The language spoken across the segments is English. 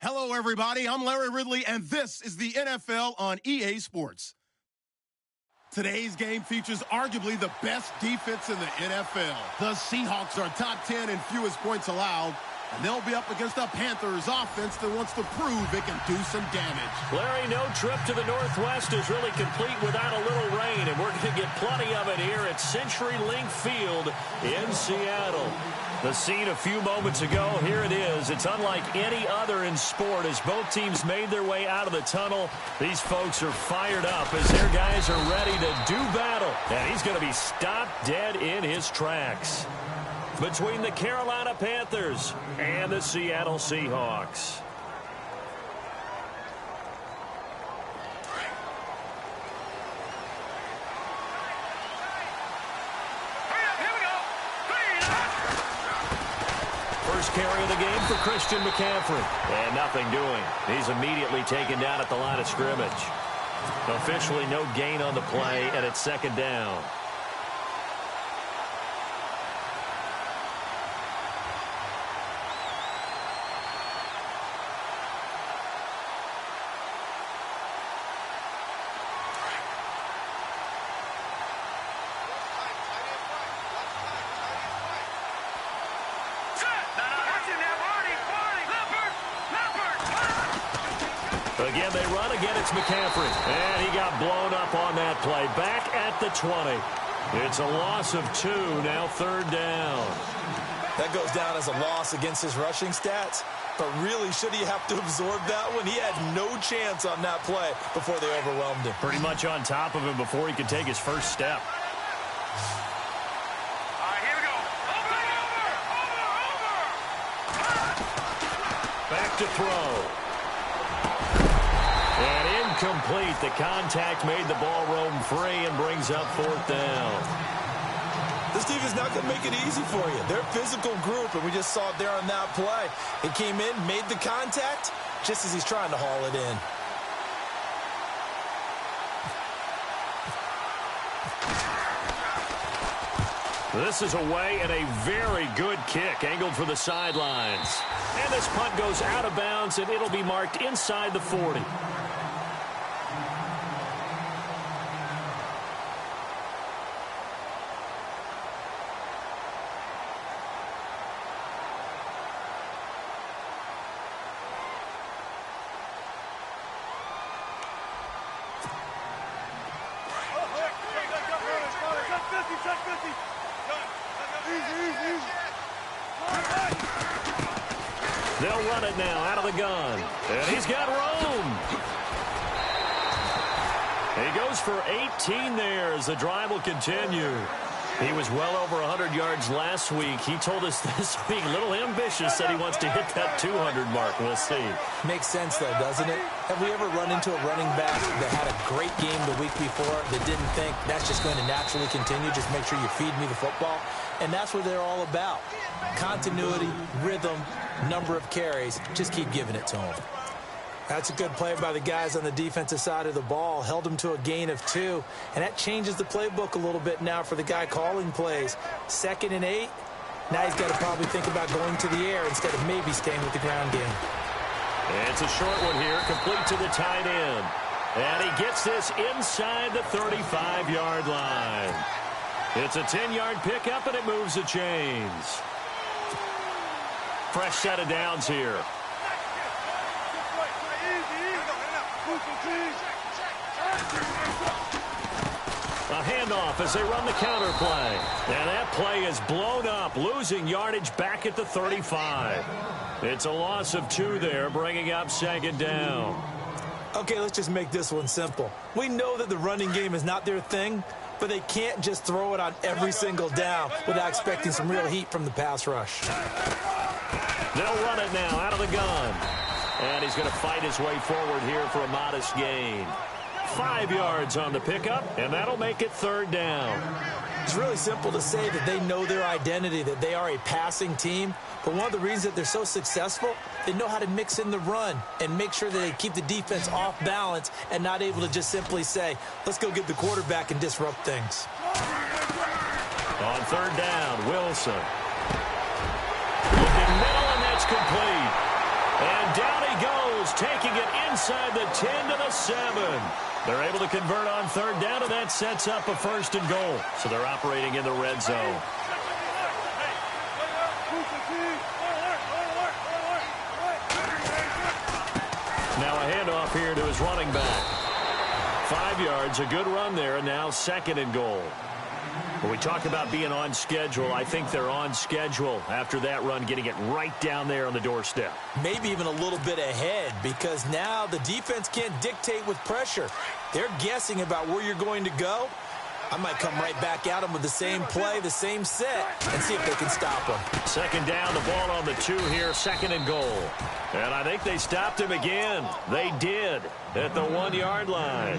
Hello, everybody. I'm Larry Ridley, and this is the NFL on EA Sports. Today's game features arguably the best defense in the NFL. The Seahawks are top 10 in fewest points allowed, and they'll be up against a Panthers offense that wants to prove it can do some damage. Larry, no trip to the Northwest is really complete without a little rain, and we're going to get plenty of it here at CenturyLink Field in Seattle. The scene a few moments ago, here it is. It's unlike any other in sport as both teams made their way out of the tunnel. These folks are fired up as their guys are ready to do battle. And he's going to be stopped dead in his tracks. Between the Carolina Panthers and the Seattle Seahawks. First carry of the game for Christian McCaffrey. And nothing doing. He's immediately taken down at the line of scrimmage. Officially no gain on the play, and it's second down. Again, they run. Again, it's McCaffrey. And he got blown up on that play. Back at the 20. It's a loss of 2. Now third down. That goes down as a loss against his rushing stats. But really, should he have to absorb that one? He had no chance on that play before they overwhelmed him. Pretty much on top of him before he could take his first step. All right, here we go. Over. Back to throw. And incomplete. The contact made the ball roam free and brings up fourth down. This team is not going to make it easy for you. They're a physical group, and we just saw it there on that play. He came in, made the contact, just as he's trying to haul it in. This is away and a very good kick, angled for the sidelines. And this punt goes out of bounds, and it'll be marked inside the 40. They'll run it now out of the gun. And he's got room. He goes for 18 there as the drive will continue. He was well over 100 yards last week. He told us this week, a little ambitious, said he wants to hit that 200 mark. We'll see. Makes sense, though, doesn't it? Have we ever run into a running back that had a great game the week before that didn't think that's just going to naturally continue? Just make sure you feed me the football. And that's what they're all about. Continuity, rhythm, number of carries. Just keep giving it to them. That's a good play by the guys on the defensive side of the ball. Held them to a gain of 2. And that changes the playbook a little bit now for the guy calling plays. 2nd and 8. Now he's got to probably think about going to the air instead of maybe staying with the ground game. And it's a short one here, complete to the tight end. And he gets this inside the 35-yard line. It's a 10-yard pickup, and it moves the chains. Fresh set of downs here. A handoff as they run the counter play. And that play is blown up, losing yardage back at the 35. It's a loss of 2 there, bringing up second down. Okay, let's just make this one simple. We know that the running game is not their thing, but they can't just throw it on every single down without expecting some real heat from the pass rush. They'll run it now out of the gun. And he's going to fight his way forward here for a modest gain. 5 yards on the pickup, and that'll make it third down. It's really simple to say that they know their identity, that they are a passing team. But one of the reasons that they're so successful, they know how to mix in the run and make sure that they keep the defense off balance and not able to just simply say, let's go get the quarterback and disrupt things. On third down, Wilson. Looking middle, and that's complete. And down he goes, taking it inside the 10 to the 7. They're able to convert on third down, and that sets up a 1st and goal. So they're operating in the red zone. Now a handoff here to his running back. 5 yards, a good run there, and now 2nd and goal. When we talk about being on schedule, I think they're on schedule after that run, getting it right down there on the doorstep. Maybe even a little bit ahead, because now the defense can't dictate with pressure. They're guessing about where you're going to go. I might come right back at them with the same play, the same set, and see if they can stop them. 2nd down, the ball on the 2 here, 2nd and goal. And I think they stopped him again. They did at the 1-yard line.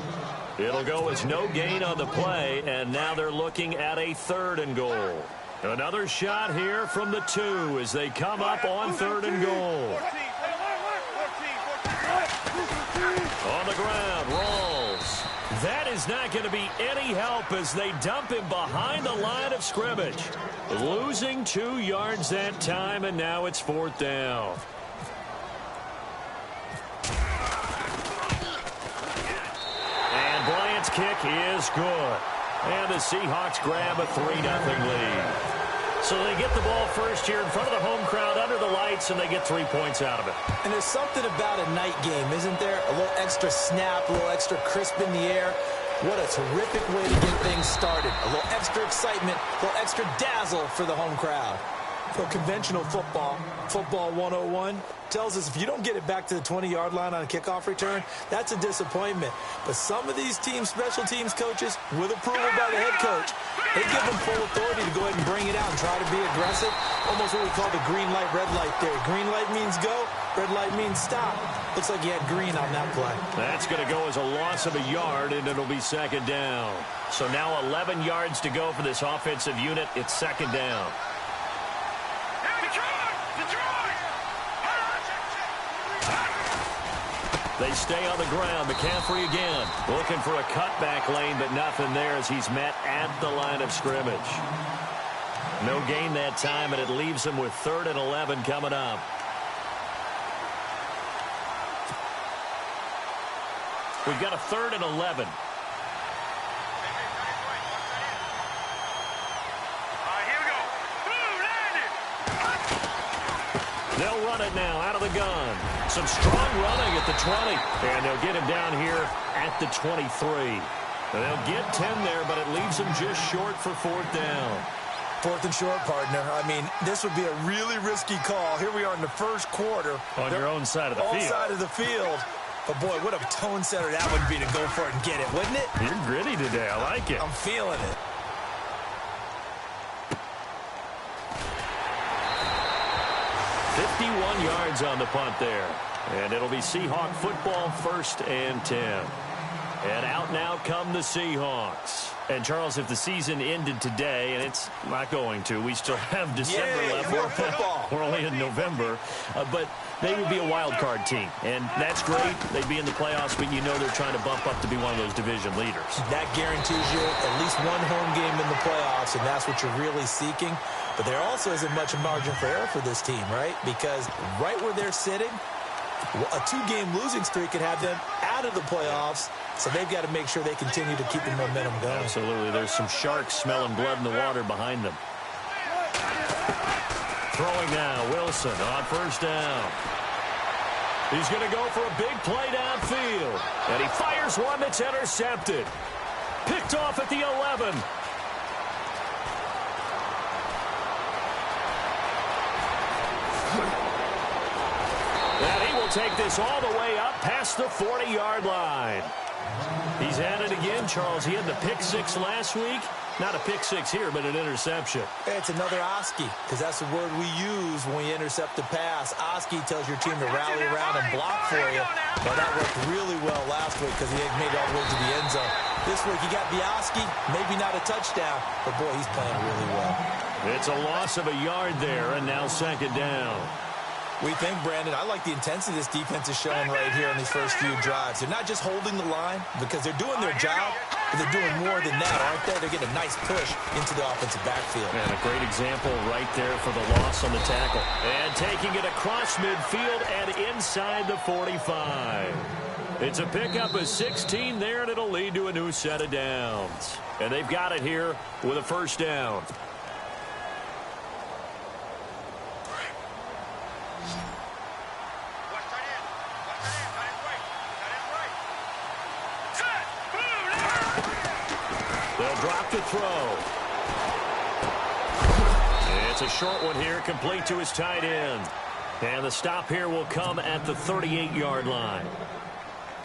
It'll go as no gain on the play, and now they're looking at a 3rd and goal. Another shot here from the 2 as they come up on 3rd and goal. On the ground, Rawls. That is not going to be any help as they dump him behind the line of scrimmage. Losing 2 yards that time, and now it's 4th down. And Bryant's kick is good. And the Seahawks grab a 3-0 lead. So they get the ball first here in front of the home crowd under the lights, and they get 3 points out of it. And there's something about a night game, isn't there? A little extra snap, a little extra crisp in the air. What a terrific way to get things started. A little extra excitement, a little extra dazzle for the home crowd. So conventional football, football 101, tells us if you don't get it back to the 20-yard line on a kickoff return, that's a disappointment. But some of these teams, special teams coaches, with approval by the head coach, they give them full authority to go ahead and bring it out and try to be aggressive. Almost what we call the green light, red light theory. Green light means go, red light means stop. Looks like he had green on that play. That's going to go as a loss of a yard, and it'll be 2nd down. So now 11 yards to go for this offensive unit. It's 2nd down. They stay on the ground. McCaffrey again looking for a cutback lane, but nothing there as he's met at the line of scrimmage. No gain that time, and it leaves him with 3rd and 11 coming up. We've got a 3rd and 11. They'll run it now out of the gun. Some strong running at the 20. And they'll get him down here at the 23. And they'll get 10 there, but it leaves him just short for 4th down. 4th and short, partner. I mean, this would be a really risky call. Here we are in the 1st quarter. On your own side of the field. Own side of the field. But, boy, what a tone setter that would be to go for it and get it, wouldn't it? You're gritty today. I like it. I'm feeling it. Yards on the punt there. And it'll be Seahawk football, 1st and 10. And out now come the Seahawks. And, Charles, if the season ended today, and it's not going to, we still have December left. More football. We're only in November. But they would be a wild card team. And that's great. They'd be in the playoffs, but you know they're trying to bump up to be one of those division leaders. That guarantees you at least one home game in the playoffs, and that's what you're really seeking. But there also isn't much margin for error for this team, right? Because right where they're sitting, a 2-game losing streak could have them out of the playoffs. So they've got to make sure they continue to keep the momentum going. Absolutely. There's some sharks smelling blood in the water behind them. Throwing now, Wilson on 1st down. He's going to go for a big play downfield. And he fires one that's intercepted. Picked off at the 11. And he will take this all the way up past the 40-yard line. He's at it again, Charles. He had the pick 6 last week. Not a pick 6 here, but an interception. It's another Oski, because that's the word we use when we intercept a pass. Oski tells your team to rally around and block for you. Well, that worked really well last week because he made it all the way to the end zone. This week he got the Oski, maybe not a touchdown, but boy, he's playing really well. It's a loss of a yard there, and now 2nd down. We think, Brandon, I like the intensity this defense is showing right here in these first few drives. They're not just holding the line because they're doing their job, but they're doing more than that, aren't they? They're getting a nice push into the offensive backfield. And a great example right there for the loss on the tackle. And taking it across midfield and inside the 45. It's a pickup of 16 there, and it'll lead to a new set of downs. And they've got it here with a first down. They'll drop to throw. It's a short one here, complete to his tight end. And the stop here will come at the 38-yard line.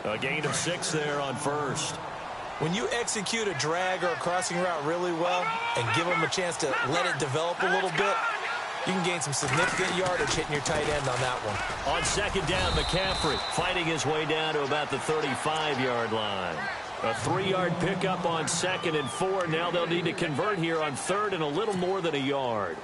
A gain of 6 there on first. When you execute a drag or a crossing route really well and give them a chance to let it develop a little bit, you can gain some significant yardage hitting your tight end on that one. On second down, McCaffrey fighting his way down to about the 35-yard line. A 3-yard pickup on 2nd and 4. Now they'll need to convert here on 3rd and a little more than a yard.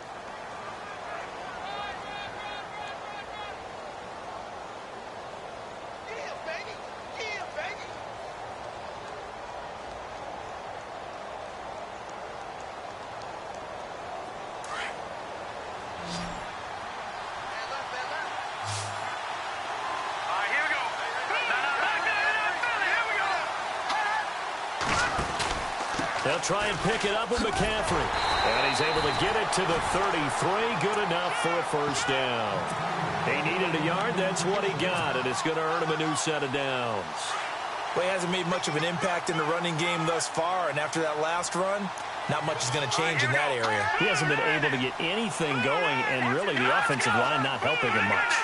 They'll try and pick it up with McCaffrey. And he's able to get it to the 33. Good enough for a first down. He needed a yard. That's what he got. And it's going to earn him a new set of downs. Well, he hasn't made much of an impact in the running game thus far. And after that last run, not much is going to change in that area. He hasn't been able to get anything going. And really the offensive line not helping him much.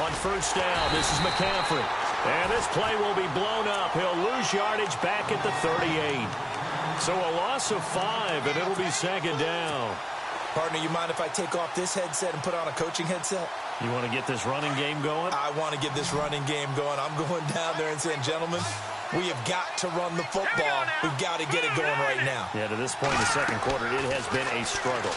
On first down, this is McCaffrey. And this play will be blown up. He'll lose yardage back at the 38. So a loss of 5, and it'll be second down. Partner, you mind if I take off this headset and put on a coaching headset? You want to get this running game going? I want to get this running game going. I'm going down there and saying, gentlemen, we have got to run the football. We've got to get it going right now. Yeah, to this point in the second quarter, it has been a struggle.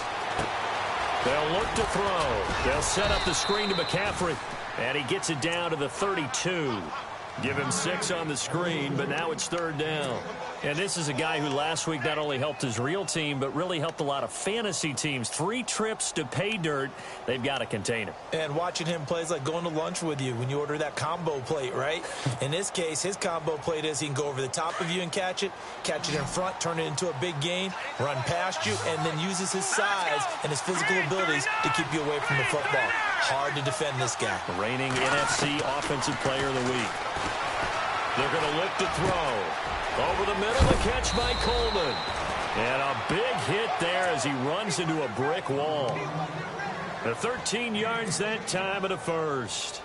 They'll look to throw. They'll set up the screen to McCaffrey. And he gets it down to the 32. Give him 6 on the screen, but now it's third down. And this is a guy who last week not only helped his real team, but really helped a lot of fantasy teams. 3 trips to pay dirt. They've got to contain him. And watching him play is like going to lunch with you when you order that combo plate, right? In this case, his combo plate is he can go over the top of you and catch it in front, turn it into a big gain, run past you, and then uses his size and his physical abilities to keep you away from the football. Hard to defend this guy. Reigning NFC Offensive Player of the Week. They're going to look to throw. Over the middle, the catch by Coleman. And a big hit there as he runs into a brick wall. The 13 yards that time at a first.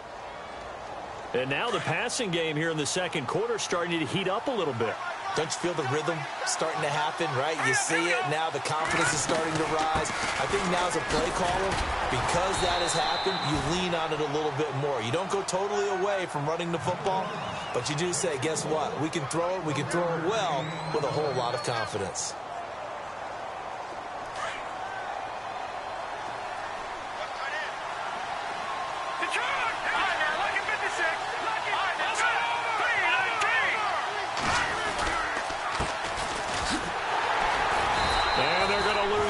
And now the passing game here in the second quarter starting to heat up a little bit. Don't you feel the rhythm starting to happen, right? You see it now. The confidence is starting to rise. I think now as a play caller, because that has happened, you lean on it a little bit more. You don't go totally away from running the football, but you do say, guess what? We can throw it. We can throw it well with a whole lot of confidence.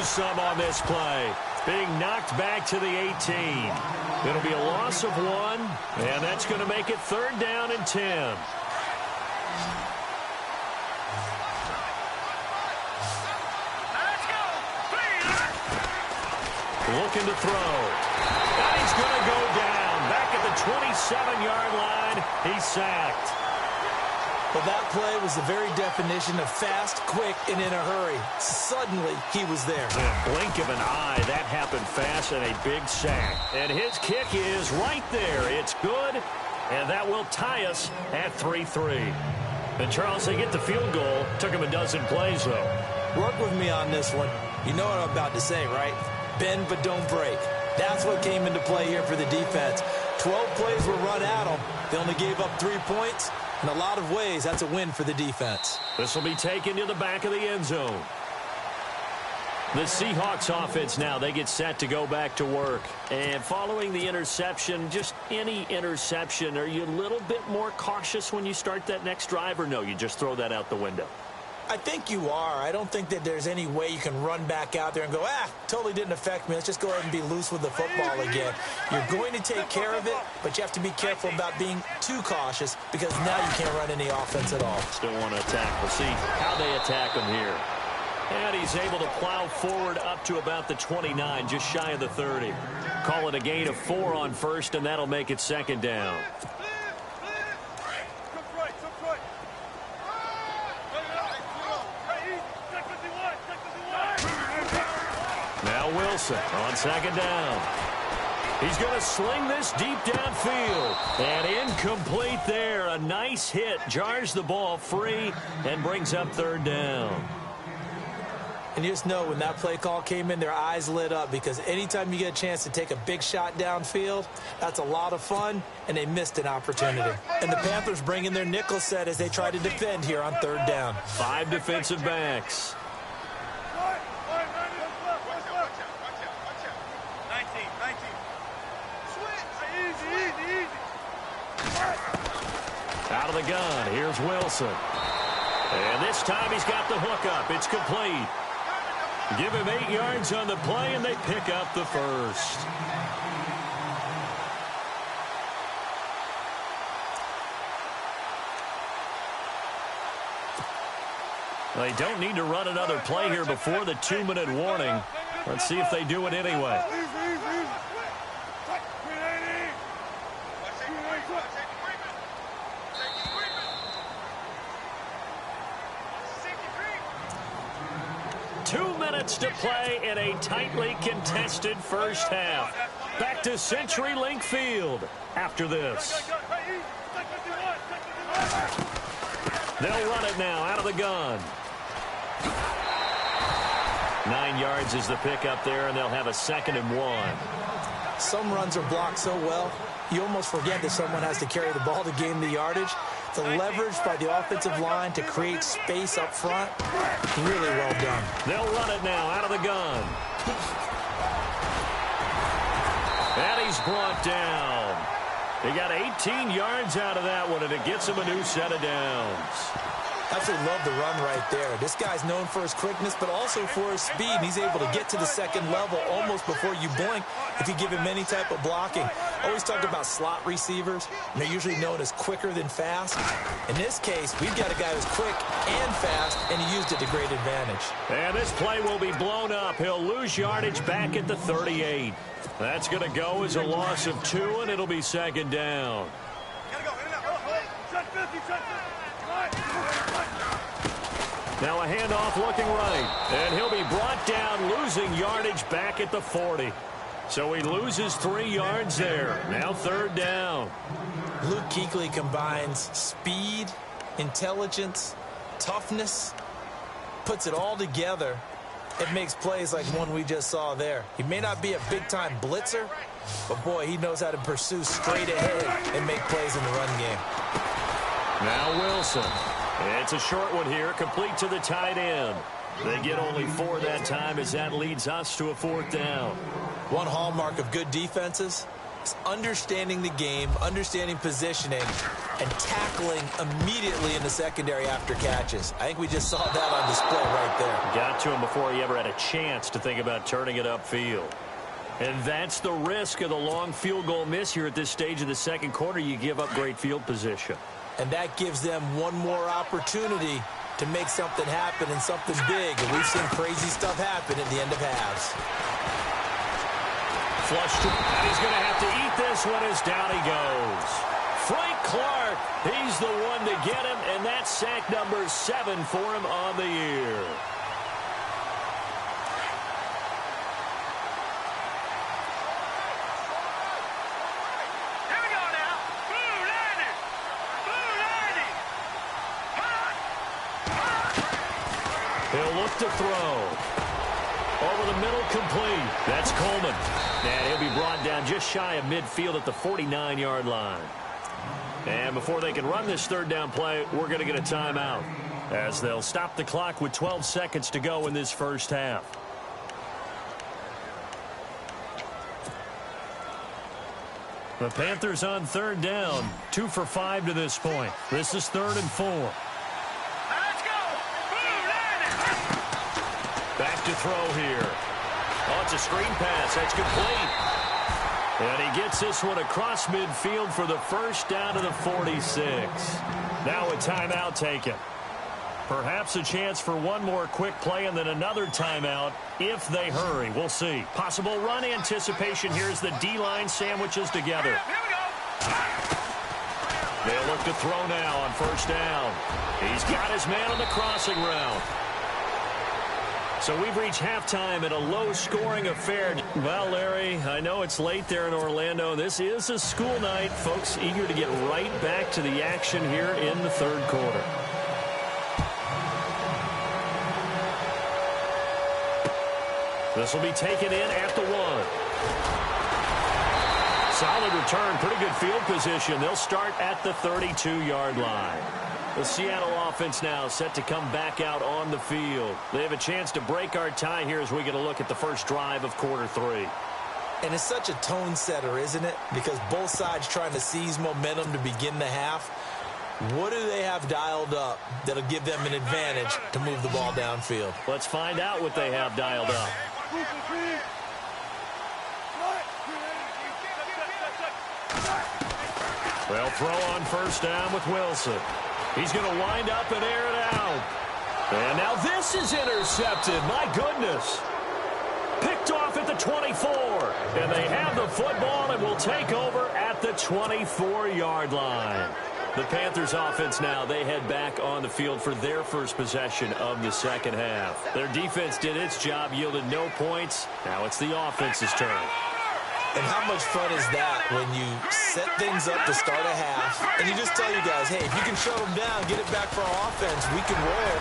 Some on this play. Being knocked back to the 18. It'll be a loss of 1, and that's going to make it third down and 10. Looking to throw. And he's going to go down. Back at the 27-yard line. He's sacked. Well, that play was the very definition of fast, quick, and in a hurry. Suddenly, he was there. In a blink of an eye, that happened fast and a big sack. And his kick is right there. It's good, and that will tie us at 3-3. And, Charles, they get the field goal. Took him a dozen plays, though. Work with me on this one. You know what I'm about to say, right? Bend but don't break. That's what came into play here for the defense. 12 plays were run at them. They only gave up 3 points. In a lot of ways, that's a win for the defense. This will be taken to the back of the end zone. The Seahawks offense now, they get set to go back to work. And following the interception, just any interception, are you a little bit more cautious when you start that next drive, or no, you just throw that out the window? I think you are. I don't think that there's any way you can run back out there and go, totally didn't affect me. Let's just go ahead and be loose with the football again. You're going to take care of it, but you have to be careful about being too cautious because now you can't run any offense at all. Still want to attack. We'll see how they attack him here. And he's able to plow forward up to about the 29, just shy of the 30. Call it a gain of 4 on first, and that'll make it second down. Now Wilson on second down. He's going to sling this deep downfield. And incomplete there. A nice hit. Jars the ball free and brings up third down. And you just know when that play call came in, their eyes lit up because anytime you get a chance to take a big shot downfield, that's a lot of fun, and they missed an opportunity. And the Panthers bring in their nickel set as they try to defend here on third down. 5 defensive backs. Out of the gun, here's Wilson. And this time he's got the hook up. It's complete. Give him 8 yards on the play, and they pick up the first. They don't need to run another play here before the 2-minute warning. Let's see if they do it anyway. To play in a tightly contested first half. Back to CenturyLink Field after this. They'll run it now out of the gun. 9 yards is the pickup there, and they'll have a 2nd and 1. Some runs are blocked so well, you almost forget that someone has to carry the ball to gain the yardage. The leverage by the offensive line to create space up front, really well done. They'll run it now out of the gun. And he's brought down. He got 18 yards out of that one, and it gets him a new set of downs. Absolutely love the run right there. This guy's known for his quickness, but also for his speed. And he's able to get to the second level almost before you blink if you give him any type of blocking. Always talk about slot receivers, and they're usually known as quicker than fast. In this case, we've got a guy who's quick and fast, and he used it to great advantage. And this play will be blown up. He'll lose yardage back at the 38. That's going to go as a loss of 2, and it'll be second down. Now a handoff looking right. And he'll be brought down, losing yardage back at the 40. So he loses 3 yards there. Now third down. Luke Kuechly combines speed, intelligence, toughness, puts it all together. It makes plays like one we just saw there. He may not be a big-time blitzer, but, boy, he knows how to pursue straight ahead and make plays in the run game. Now Wilson. It's a short one here, complete to the tight end. They get only 4 that time as that leads us to a 4th down. One hallmark of good defenses is understanding the game, understanding positioning, and tackling immediately in the secondary after catches. I think we just saw that on display right there. Got to him before he ever had a chance to think about turning it upfield. And that's the risk of the long field goal miss here at this stage of the second quarter. You give up great field position. And that gives them one more opportunity to make something happen and something big. And we've seen crazy stuff happen at the end of halves. Flush to him. And he's going to have to eat this one as down he goes. Frank Clark, he's the one to get him, and that's sack number 7 for him on the year. He'll look to throw. Over the middle, complete. That's Coleman. And he'll be brought down just shy of midfield at the 49-yard line. And before they can run this third down play, we're going to get a timeout, as they'll stop the clock with 12 seconds to go in this first half. The Panthers on third down. 2 for 5 to this point. This is 3rd and 4. Let's go. Back to throw here. Oh, it's a screen pass. That's complete. And he gets this one across midfield for the first down to the 46. Now a timeout taken. Perhaps a chance for one more quick play and then another timeout if they hurry. We'll see. Possible run anticipation here as the D-line sandwiches together. Here we go. They'll look to throw now on first down. He's got his man on the crossing route. So we've reached halftime in a low-scoring affair. Well, Larry, I know it's late there in Orlando. This is a school night. Folks eager to get right back to the action here in the third quarter. This will be taken in at the 1. Solid return, pretty good field position. They'll start at the 32-yard line. The Seattle offense now set to come back out on the field. They have a chance to break our tie here as we get a look at the first drive of quarter 3. And it's such a tone setter, isn't it? Because both sides trying to seize momentum to begin the half. What do they have dialed up that'll give them an advantage to move the ball downfield? Let's find out what they have dialed up. They'll throw on first down with Wilson. He's going to wind up and air it out. And now this is intercepted. My goodness. Picked off at the 24. And they have the football and will take over at the 24-yard line. The Panthers offense now, they head back on the field for their first possession of the second half. Their defense did its job, yielded no points. Now it's the offense's turn. And how much fun is that when you set things up to start a half and you just tell you guys, hey, if you can shut them down, get it back for our offense, we can roll.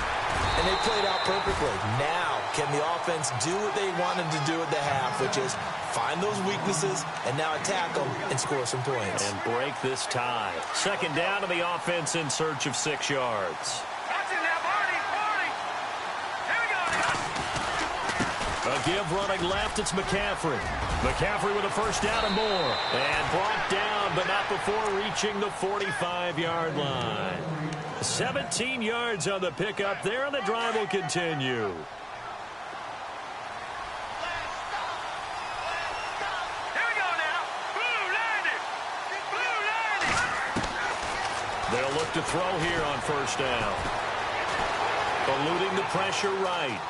And they played out perfectly. Now, can the offense do what they wanted to do at the half, which is find those weaknesses and now attack them and score some points. And break this tie. Second down to the offense in search of 6 yards. A give running left, it's McCaffrey. McCaffrey with a first down and more. And brought down, but not before reaching the 45-yard line. 17 yards on the pickup there, and the drive will continue. They'll look to throw here on first down. Eluding the pressure right.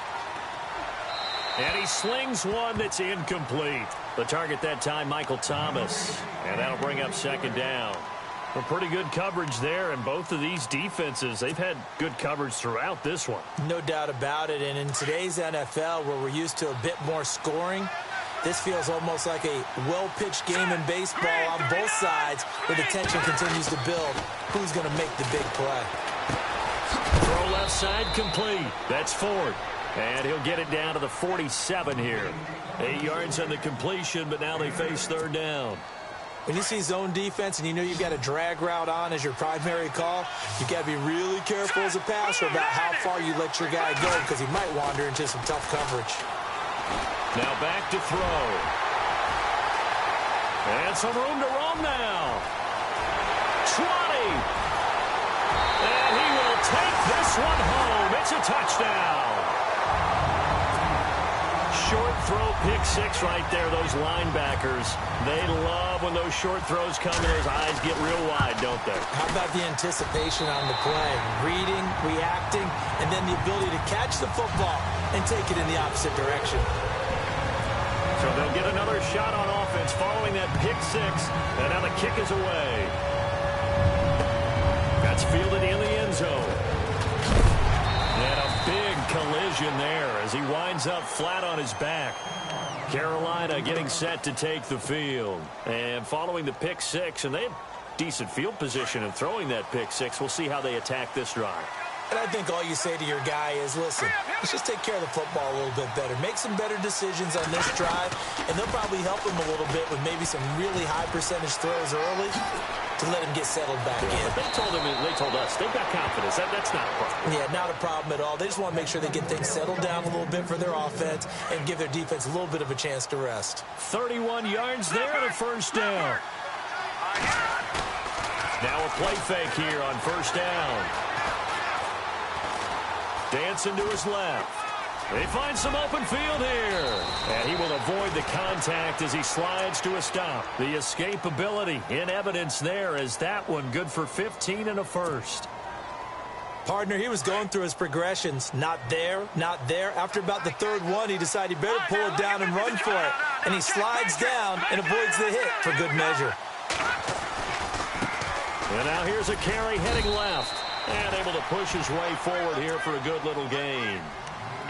And he slings one that's incomplete. The target that time, Michael Thomas. And that'll bring up second down. Well, pretty good coverage there, and both of these defenses, they've had good coverage throughout this one. No doubt about it, and in today's NFL, where we're used to a bit more scoring, this feels almost like a well-pitched game in baseball on both sides where the tension continues to build. Who's going to make the big play? Throw left side complete. That's Ford. And he'll get it down to the 47 here. 8 yards on the completion, but now they face third down. When you see zone defense and you know you've got a drag route on as your primary call, you've got to be really careful as a passer about how far you let your guy go because he might wander into some tough coverage. Now back to throw. And some room to roam now. 20. And he will take this one home. It's a touchdown. Short throw, pick six right there. Those linebackers, they love when those short throws come and those eyes get real wide, don't they? How about the anticipation on the play? Reading, reacting, and then the ability to catch the football and take it in the opposite direction. So they'll get another shot on offense following that pick six, and now the kick is away. That's fielded in the end zone. And a big collision there as he winds up flat on his back. Carolina getting set to take the field. And following the pick six, and they have decent field position in throwing that pick six. We'll see how they attack this drive. And I think all you say to your guy is, listen, let's just take care of the football a little bit better. Make some better decisions on this drive, and they'll probably help him a little bit with maybe some really high percentage throws early to let him get settled back in. But they told us, they've got confidence. That's not a problem. Yeah, not a problem at all. They just want to make sure they get things settled down a little bit for their offense and give their defense a little bit of a chance to rest. 31 yards there and a first down. Now a play fake here on first down. Dancing to his left. They find some open field here. And he will avoid the contact as he slides to a stop. The escapability in evidence there as that one good for 15 and a first. Partner, he was going through his progressions. Not there, not there. After about the third one, he decided he better pull it down and run for it. And he slides down and avoids the hit for good measure. And now here's a carry heading left. And able to push his way forward here for a good little gain.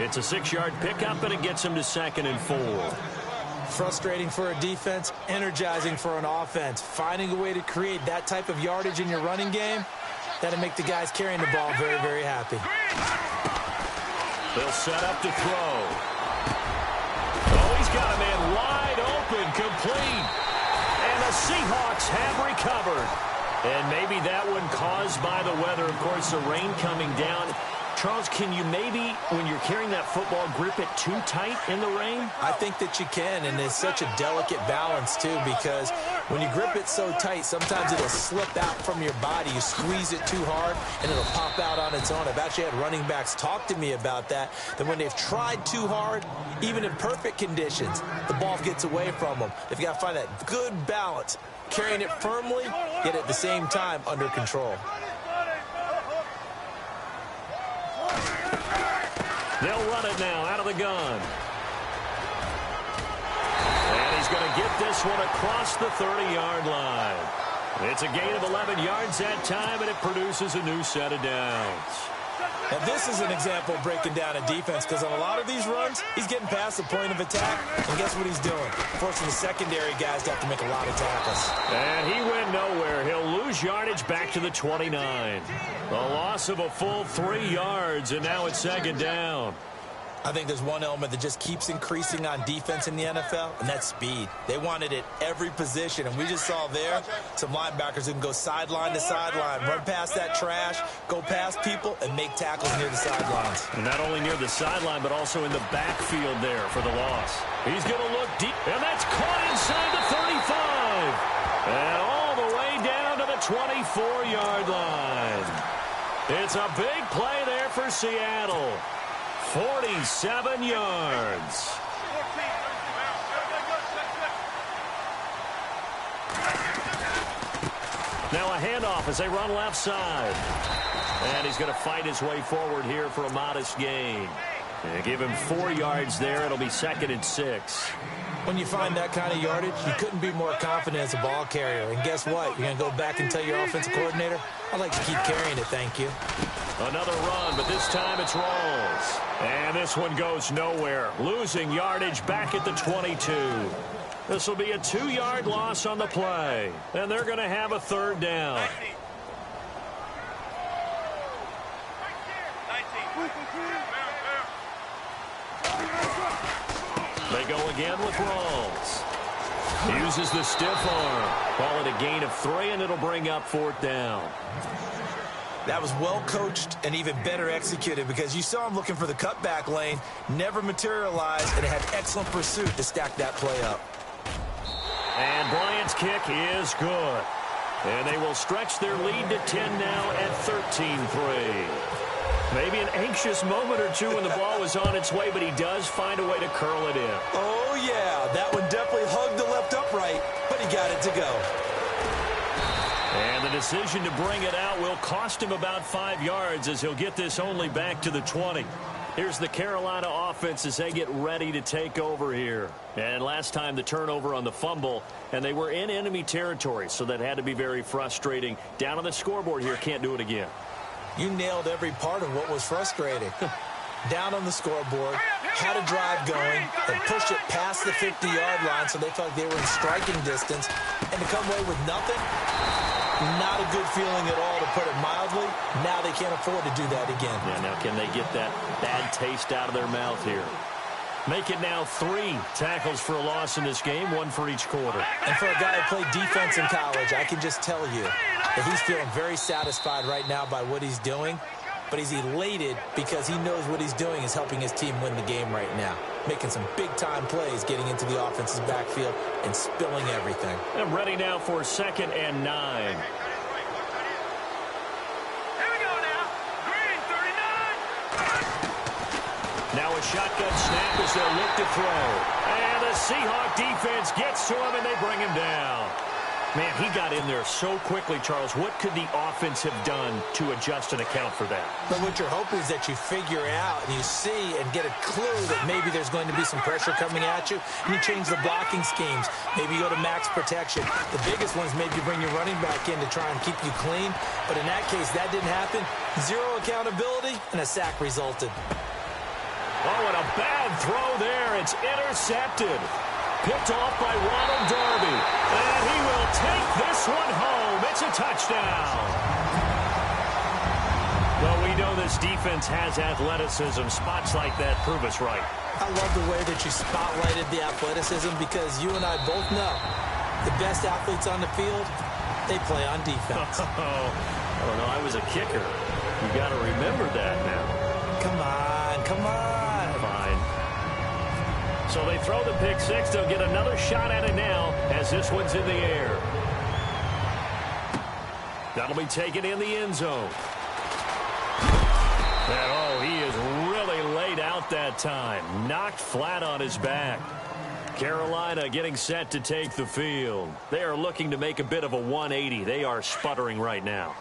It's a 6-yard pickup, and it gets him to 2nd and 4. Frustrating for a defense, energizing for an offense. Finding a way to create that type of yardage in your running game, that'll make the guys carrying the ball very, very happy. They'll set up to throw. Oh, he's got a man wide open, complete. And the Seahawks have recovered. And maybe that one caused by the weather. Of course, the rain coming down. Charles, can you maybe, when you're carrying that football, grip it too tight in the rain? I think that you can, and it's such a delicate balance, too, because when you grip it so tight, sometimes it'll slip out from your body. You squeeze it too hard, and it'll pop out on its own. I've actually had running backs talk to me about that when they've tried too hard, even in perfect conditions, the ball gets away from them. They've got to find that good balance, carrying it firmly, yet at the same time under control. They'll run it now out of the gun. And he's going to get this one across the 30-yard line. It's a gain of 11 yards that time, and it produces a new set of downs. Now, this is an example of breaking down a defense, because on a lot of these runs, he's getting past the point of attack, and guess what he's doing? Forcing the secondary guys to have to make a lot of tackles. And he went nowhere. He'll lose yardage back to the 29. A loss of a full 3 yards, and now it's 2nd down. I think there's one element that just keeps increasing on defense in the NFL, and that's speed. They want it at every position, and we just saw there some linebackers who can go sideline to sideline, run past that trash, go past people, and make tackles near the sidelines. And not only near the sideline, but also in the backfield there for the loss. He's going to look deep, and that's caught inside the 35. And all the way down to the 24-yard line. It's a big play there for Seattle. 47 yards. Now a handoff as they run left side. And he's going to fight his way forward here for a modest gain. And give him 4 yards there. It'll be 2nd and 6. When you find that kind of yardage, you couldn't be more confident as a ball carrier. And guess what? You're going to go back and tell your offensive coordinator, I'd like to keep carrying it, thank you. Another run, but this time it's Rawls. And this one goes nowhere. Losing yardage back at the 22. This will be a 2-yard loss on the play. And they're going to have a 3rd down. They go again with Rawls. Uses the stiff arm. Call it a gain of 3, and it'll bring up 4th down. That was well coached and even better executed, because you saw him looking for the cutback lane, never materialized, and it had excellent pursuit to stack that play up. And Bryant's kick is good. And they will stretch their lead to 10 now at 13-3. Maybe an anxious moment or two when the ball was on its way, but he does find a way to curl it in. Oh, yeah, that one definitely hugged the left upright, but he got it to go. And the decision to bring it out will cost him about 5 yards, as he'll get this only back to the 20. Here's the Carolina offense as they get ready to take over here. And last time the turnover on the fumble, and they were in enemy territory, so that had to be very frustrating. Down on the scoreboard here, can't do it again. You nailed every part of what was frustrating. Down on the scoreboard, had a drive going, and pushed it past the 50-yard line, so they felt like they were in striking distance, and to come away with nothing, not a good feeling at all, to put it mildly. Now they can't afford to do that again. Yeah, now can they get that bad taste out of their mouth here? Make it now 3 tackles for a loss in this game, 1 for each quarter. And for a guy who played defense in college, I can just tell you that he's feeling very satisfied right now by what he's doing. but he's elated because he knows what he's doing is helping his team win the game right now. Making some big-time plays, getting into the offense's backfield and spilling everything. And ready now for 2nd and 9. Now a shotgun snap as they'll look to throw. And the Seahawk defense gets to him, and they bring him down. Man, he got in there so quickly, Charles. What could the offense have done to adjust and account for that? But what you're hoping is that you figure out and you see and get a clue that maybe there's going to be some pressure coming at you, and you change the blocking schemes. Maybe you go to max protection. The biggest ones maybe bring your running back in to try and keep you clean. But in that case, that didn't happen. Zero accountability, and a sack resulted. Oh, and a bad throw there. It's intercepted. Picked off by Ronald Darby. And he will take this one home. It's a touchdown. Well, we know this defense has athleticism. Spots like that prove us right. I love the way that you spotlighted the athleticism because you and I both know the best athletes on the field, they play on defense. I don't know. I was a kicker. You got to remember that now. Come on, come on. Fine. So they throw the pick six. They'll get another shot at it now as this one's in the air. That'll be taken in the end zone. And, oh, he is really laid out that time. Knocked flat on his back. Carolina getting set to take the field. They are looking to make a bit of a 180. They are sputtering right now.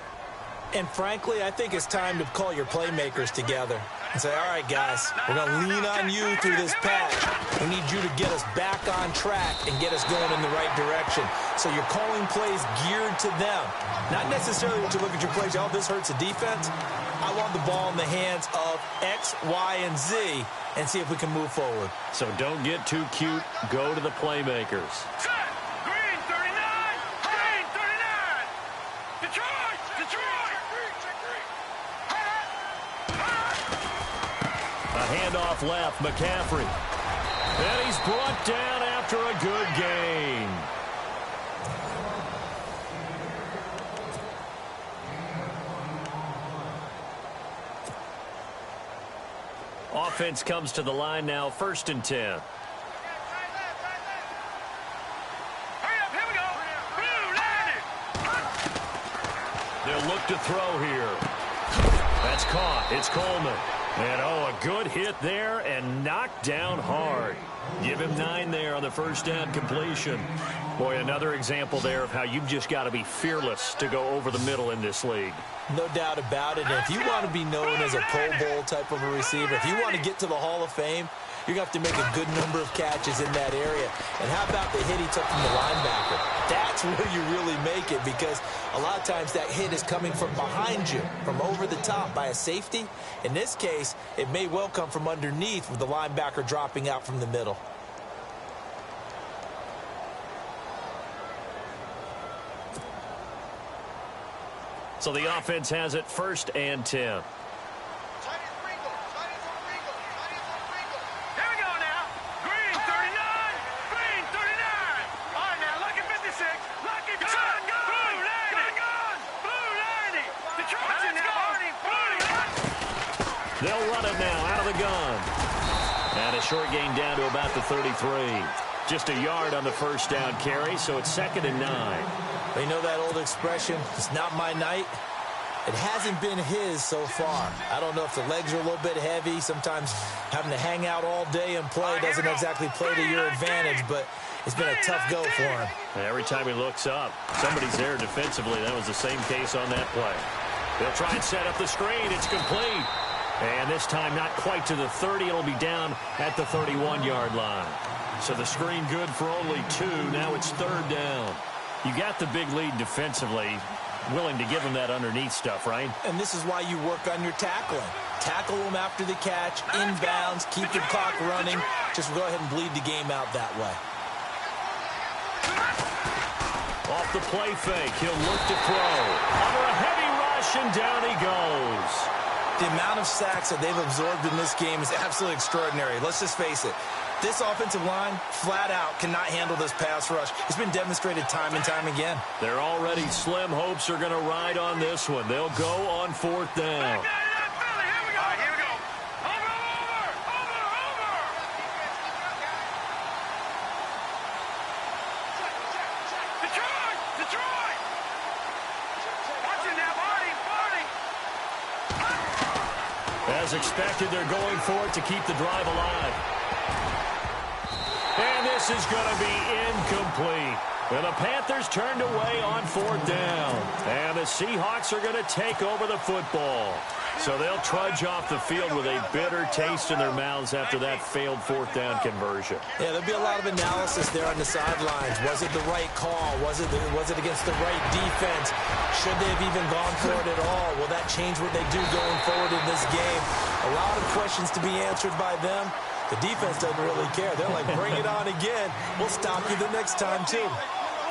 And frankly, I think it's time to call your playmakers together and say, all right, guys, we're going to lean on you through this patch. We need you to get us back on track and get us going in the right direction. So you're calling plays geared to them. Not necessarily that you look at your plays, oh, this hurts the defense. I want the ball in the hands of X, Y, and Z and see if we can move forward. So don't get too cute. Go to the playmakers. Green 39! Green 39! Detroit! Detroit! A handoff left, McCaffrey. And he's brought down after a good gain. Offense comes to the line now, 1st and 10. Hurry up, here we go! Blue landed! They'll look to throw here. That's caught. It's Coleman. And, oh, a good hit there and knocked down hard. Give him 9 there on the first down completion. Boy, another example there of how you've just got to be fearless to go over the middle in this league. No doubt about it. And if you want to be known as a Pro Bowl type of a receiver, if you want to get to the Hall of Fame, you're going to have to make a good number of catches in that area. And how about the hit he took from the linebacker? That's where you really make it, because a lot of times that hit is coming from behind you, from over the top by a safety. In this case, it may well come from underneath with the linebacker dropping out from the middle. So the offense has it 1st and 10. Here we go now. Green 39. Green 39. All right, now, lucky 56. Lucky 56. Blue landing. Blue landing. Detroit's in there, Barney. Blue. They'll run it now out of the gun. And a short gain down to about the 33. Just a yard on the first down carry, so it's 2nd and 9. You know that old expression, it's not my night? It hasn't been his so far. I don't know if the legs are a little bit heavy. Sometimes having to hang out all day and play doesn't exactly play to your advantage, but it's been a tough go for him. Every time he looks up, somebody's there defensively. That was the same case on that play. They'll try and set up the screen. It's complete. And this time not quite to the 30. It'll be down at the 31-yard line. So the screen good for only 2. Now it's 3rd down. You got the big lead defensively, willing to give them that underneath stuff, right? And this is why you work on your tackling. Tackle them after the catch, inbounds, keep the clock running. Just go ahead and bleed the game out that way. Off the play fake, he'll look to throw. Under a heavy rush, and down he goes. The amount of sacks that they've absorbed in this game is absolutely extraordinary. Let's just face it. This offensive line, flat out, cannot handle this pass rush. It's been demonstrated time and time again. They're already slim hopes are going to ride on this one. They'll go on 4th down. As expected, they're going for it to keep the drive alive. And this is going to be incomplete. And the Panthers turned away on 4th down. And the Seahawks are going to take over the football. So they'll trudge off the field with a bitter taste in their mouths after that failed 4th down conversion. Yeah, there'll be a lot of analysis there on the sidelines. Was it the right call? Was it against the right defense? Should they have even gone for it at all? Will that change what they do going forward in this game? A lot of questions to be answered by them. The defense doesn't really care. They're like, bring it on again. We'll stop you the next time, too.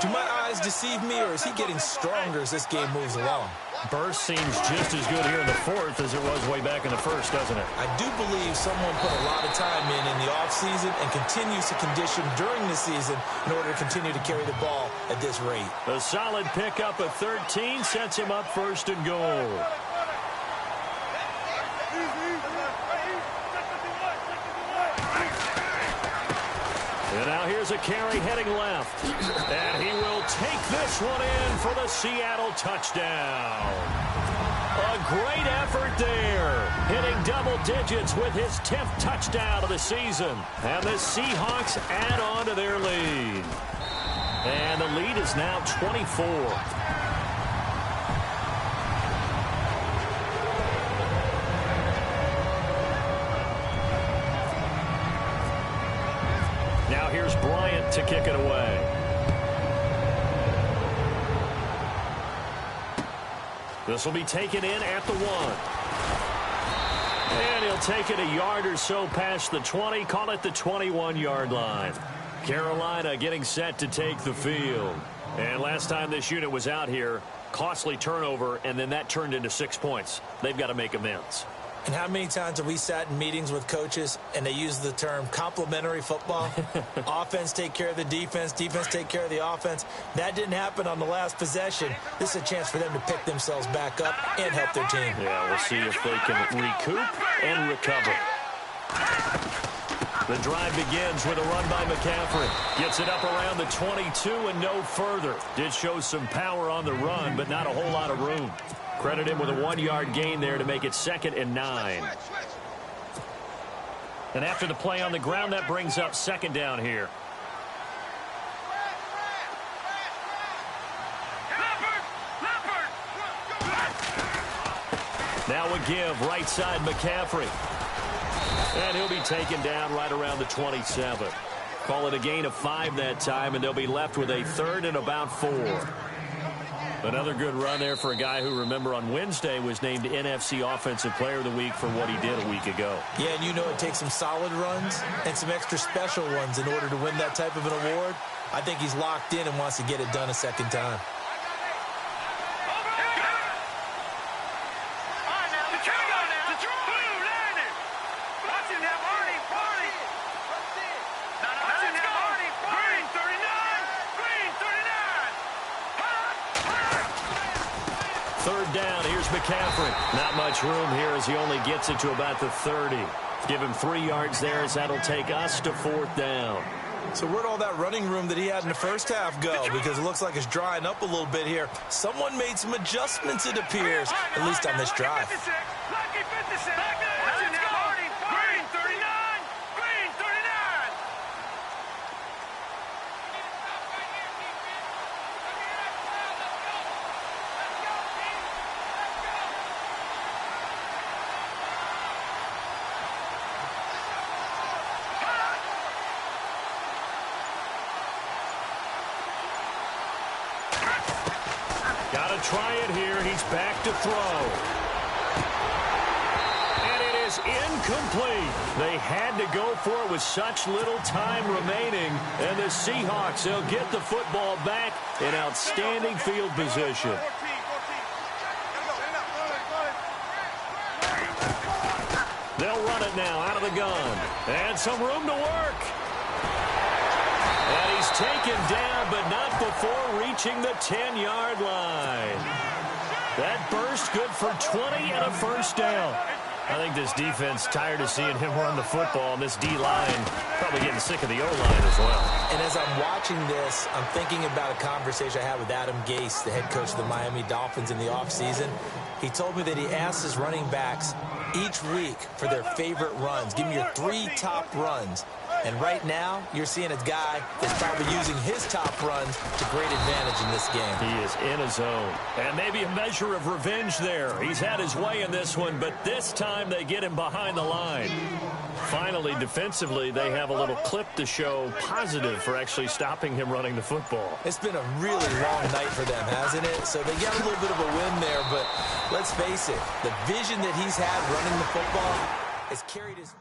Do my eyes deceive me, or is he getting stronger as this game moves along? Burst seems just as good here in the 4th as it was way back in the 1st, doesn't it? I do believe someone put a lot of time in the offseason and continues to condition during the season in order to continue to carry the ball at this rate. A solid pickup of 13 sets him up 1st and goal. And now here's a carry heading left. And he will take this one in for the Seattle touchdown. A great effort there. Hitting double digits with his 10th touchdown of the season. And the Seahawks add on to their lead. And the lead is now 24. Now here's Bryant to kick it away. This will be taken in at the 1. And he'll take it a yard or so past the 20, call it the 21-yard line. Carolina getting set to take the field. And last time this unit was out here, costly turnover, and then that turned into 6 points. They've got to make amends. And how many times have we sat in meetings with coaches and they use the term complementary football? Offense take care of the defense, defense take care of the offense. That didn't happen on the last possession. This is a chance for them to pick themselves back up and help their team. Yeah, we'll see if they can recoup and recover. The drive begins with a run by McCaffrey. Gets it up around the 22 and no further. Did show some power on the run, but not a whole lot of room. Credit him with a 1-yard gain there to make it 2nd and 9. And after the play on the ground, that brings up 2nd down here. Now a give, right side McCaffrey. And he'll be taken down right around the 27. Call it a gain of 5 that time, and they'll be left with a 3rd and about 4. Another good run there for a guy who, remember, on Wednesday was named NFC Offensive Player of the Week for what he did a week ago. Yeah, and you know it takes some solid runs and some extra special ones in order to win that type of an award. I think he's locked in and wants to get it done a second time. McCaffrey. Not much room here as he only gets it to about the 30. Give him 3 yards there as that'll take us to 4th down. So where'd all that running room that he had in the first half go? Because it looks like it's drying up a little bit here. Someone made some adjustments, it appears, at least on this drive. Try it here. He's back to throw. And it is incomplete. They had to go for it with such little time remaining. And the Seahawks, they'll get the football back in outstanding field position. They'll run it now out of the gun. And some room to work. And he's taken down, but not before reaching the 10-yard line. That burst good for 20 and a 1st down. I think this defense tired of seeing him run the football, and this D-line probably getting sick of the O-line as well. And as I'm watching this, I'm thinking about a conversation I had with Adam Gase, the head coach of the Miami Dolphins in the offseason. He told me that he asked his running backs each week for their favorite runs. Give me your 3 top runs. And right now, you're seeing a guy that's probably using his top runs to great advantage in this game. He is in his zone. And maybe a measure of revenge there. He's had his way in this one, but this time they get him behind the line. Finally, defensively, they have a little clip to show positive for actually stopping him running the football. It's been a really long night for them, hasn't it? So they got a little bit of a win there, but let's face it, the vision that he's had running the football has carried his...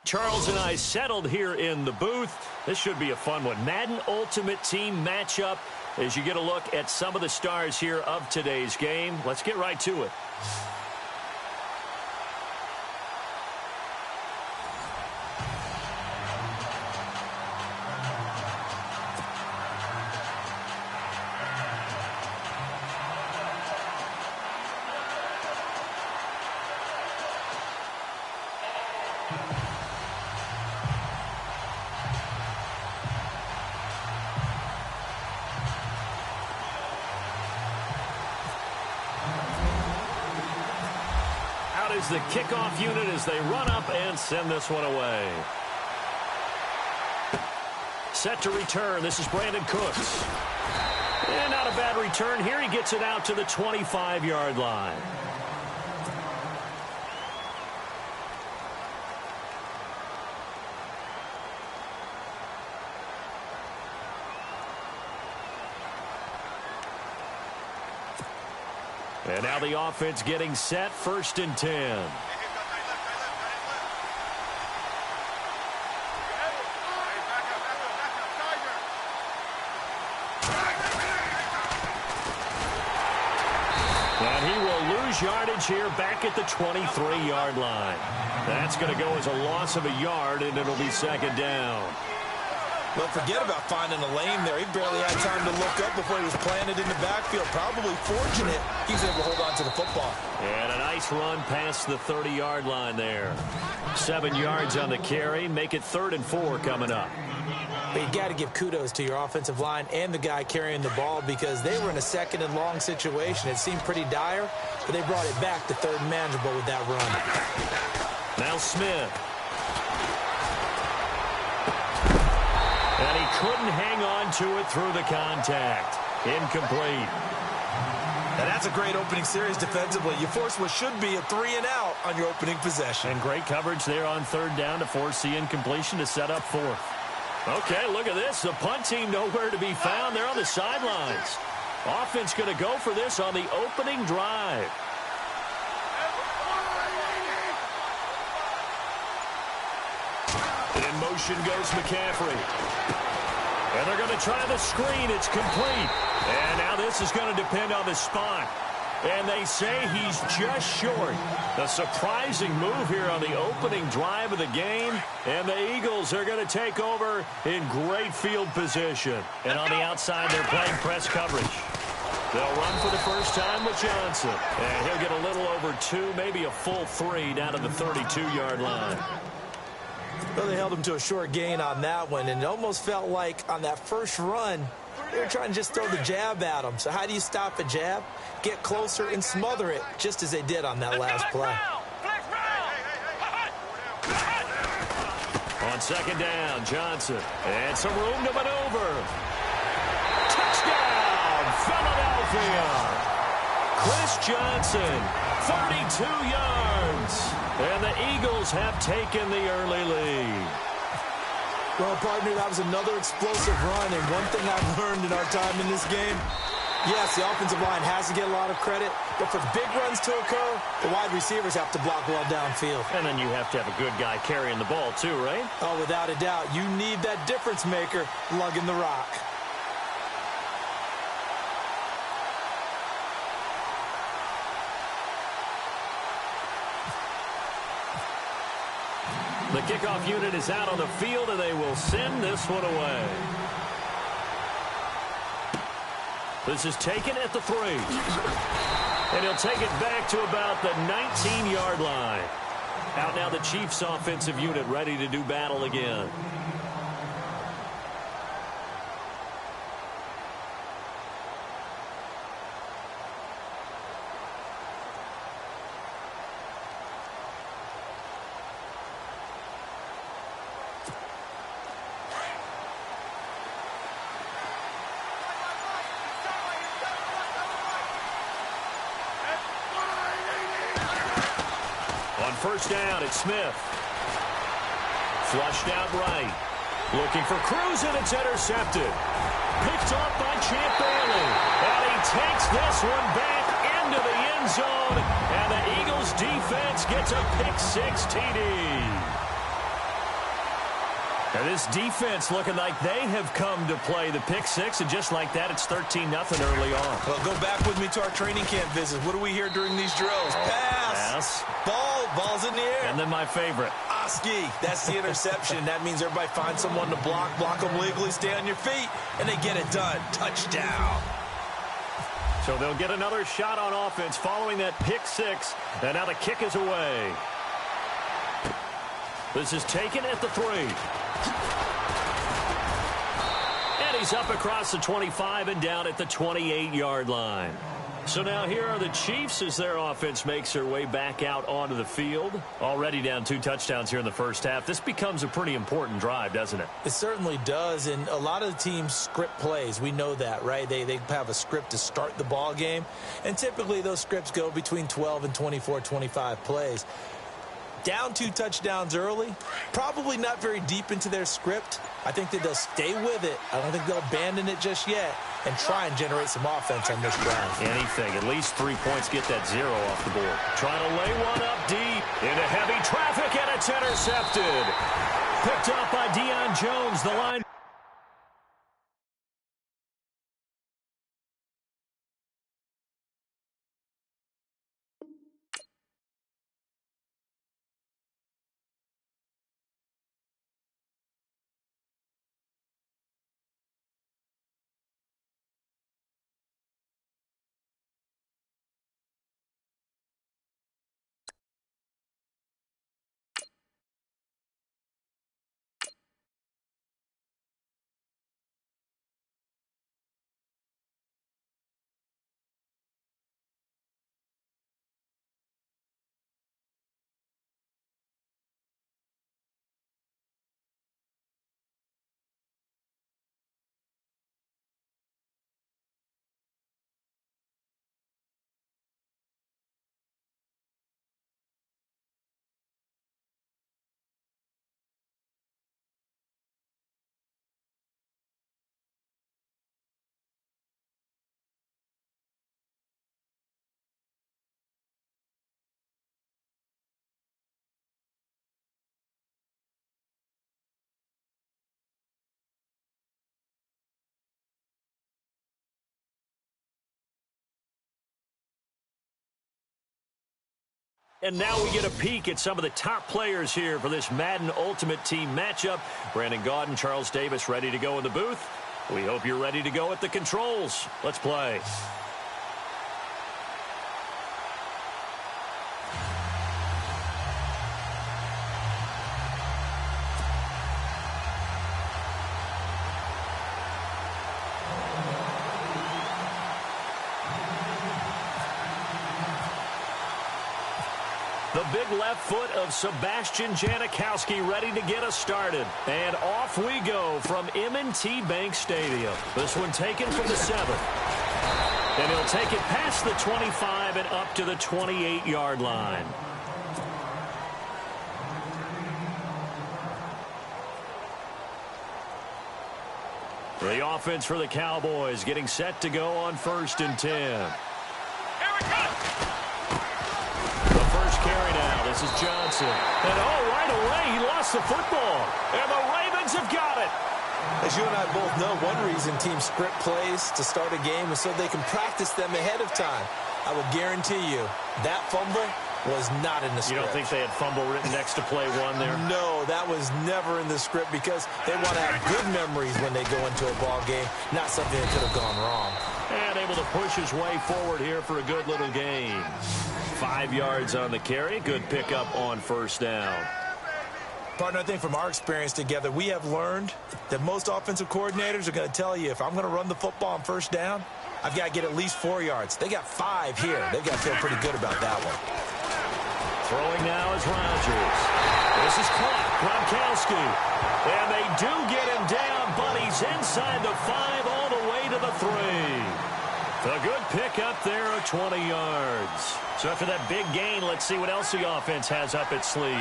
Charles and I settled here in the booth. This should be a fun one. Madden Ultimate Team matchup as you get a look at some of the stars here of today's game. Let's get right to it. Is the kickoff unit as they run up and send this one away. Set to return. This is Brandon Cooks. And not a bad return here. He gets it out to the 25-yard line. And now the offense getting set, 1st and 10. And he will lose yardage here back at the 23-yard line. That's going to go as a loss of a yard, and it'll be 2nd down. Well, forget about finding a lane there. He barely had time to look up before he was planted in the backfield. Probably fortunate he's able to hold on to the football. And a nice run past the 30-yard line there. 7 yards on the carry. Make it 3rd and 4 coming up. But you got to give kudos to your offensive line and the guy carrying the ball because they were in a 2nd and long situation. It seemed pretty dire, but they brought it back to 3rd and manageable with that run. Now Smith. And he couldn't hang on to it through the contact. Incomplete. And that's a great opening series defensively. You force what should be a 3-and-out on your opening possession. And great coverage there on 3rd down to force the incompletion to set up 4th. Okay, look at this. The punt team nowhere to be found. They're on the sidelines. Offense going to go for this on the opening drive. In motion goes McCaffrey. And they're going to try the screen. It's complete. And now this is going to depend on the spot. And they say he's just short. A surprising move here on the opening drive of the game. And the Eagles are going to take over in great field position. And on the outside, they're playing press coverage. They'll run for the first time with Johnson. And he'll get a little over 2, maybe a full 3 down to the 32-yard line. Well, they held him to a short gain on that one, and it almost felt like on that first run, they were trying to just throw the jab at him. So how do you stop a jab? Get closer and smother it, just as they did on that last play. On 2nd down, Johnson. And some room to maneuver. Touchdown, Philadelphia. Chris Johnson, 32 yards. And the Eagles have taken the early lead. Well, partner, that was another explosive run. And one thing I've learned in our time in this game, yes, the offensive line has to get a lot of credit. But for big runs to occur, the wide receivers have to block well downfield. And then you have to have a good guy carrying the ball too, right? Oh, without a doubt. You need that difference maker lugging the rock. The kickoff unit is out on the field, and they will send this one away. This is taken at the 3. And he'll take it back to about the 19-yard line. Out now the Chiefs offensive unit ready to do battle again. On 1st down, it's Smith. Flushed out right. Looking for Cruz, and it's intercepted. Picked off by Champ Bailey. And he takes this one back into the end zone. And the Eagles defense gets a pick 6 TD. And this defense looking like they have come to play the pick six, and just like that, it's 13-0 early on. Well, go back with me to our training camp visit. What do we hear during these drills? Pass. Ball's in the air. And then my favorite. Oski, that's the interception. That means everybody finds someone to block them legally, stay on your feet, and they get it done. Touchdown. So they'll get another shot on offense following that pick six, and now the kick is away. This is taken at the 3. And he's up across the 25 and down at the 28-yard line. So now here are the Chiefs as their offense makes their way back out onto the field. Already down 2 touchdowns here in the first half. This becomes a pretty important drive, doesn't it? It certainly does, and a lot of the teams script plays. We know that, right? They have a script to start the ball game, and typically those scripts go between 12 and 24, 25 plays. Down 2 touchdowns early, probably not very deep into their script. I think that they'll stay with it. I don't think they'll abandon it just yet and try and generate some offense on this drive. Anything. At least 3 points, get that 0 off the board. Trying to lay one up deep into heavy traffic, and it's intercepted. Picked up by Deion Jones, the line. And now we get a peek at some of the top players here for this Madden Ultimate Team matchup. Brandon Gaudin, Charles Davis ready to go in the booth. We hope you're ready to go at the controls. Let's play. The big left foot of Sebastian Janikowski ready to get us started. And off we go from M&T Bank Stadium. This one taken from the 7. And he'll take it past the 25 and up to the 28-yard line. The offense for the Cowboys getting set to go on 1st and 10. Carry now. This is Johnson. And right away, he lost the football. And the Ravens have got it. As you and I both know, one reason teams script plays to start a game is so they can practice them ahead of time. I will guarantee you that fumble was not in the script. You don't think they had fumble written next to play 1 there? No, that was never in the script because they want to have good memories when they go into a ball game, not something that could have gone wrong. And able to push his way forward here for a good little gain. 5 yards on the carry. Good pickup on 1st down. Partner, I think from our experience together, we have learned that most offensive coordinators are going to tell you, if I'm going to run the football on 1st down, I've got to get at least 4 yards. They got 5 here. They've got to feel pretty good about that one. Throwing now is Rodgers. This is caught. Gronkowski. And they do get him down, but he's inside the 5 all the way to the 3. A good pickup there of 20 yards. So after that big gain, let's see what else the offense has up its sleeve. 26.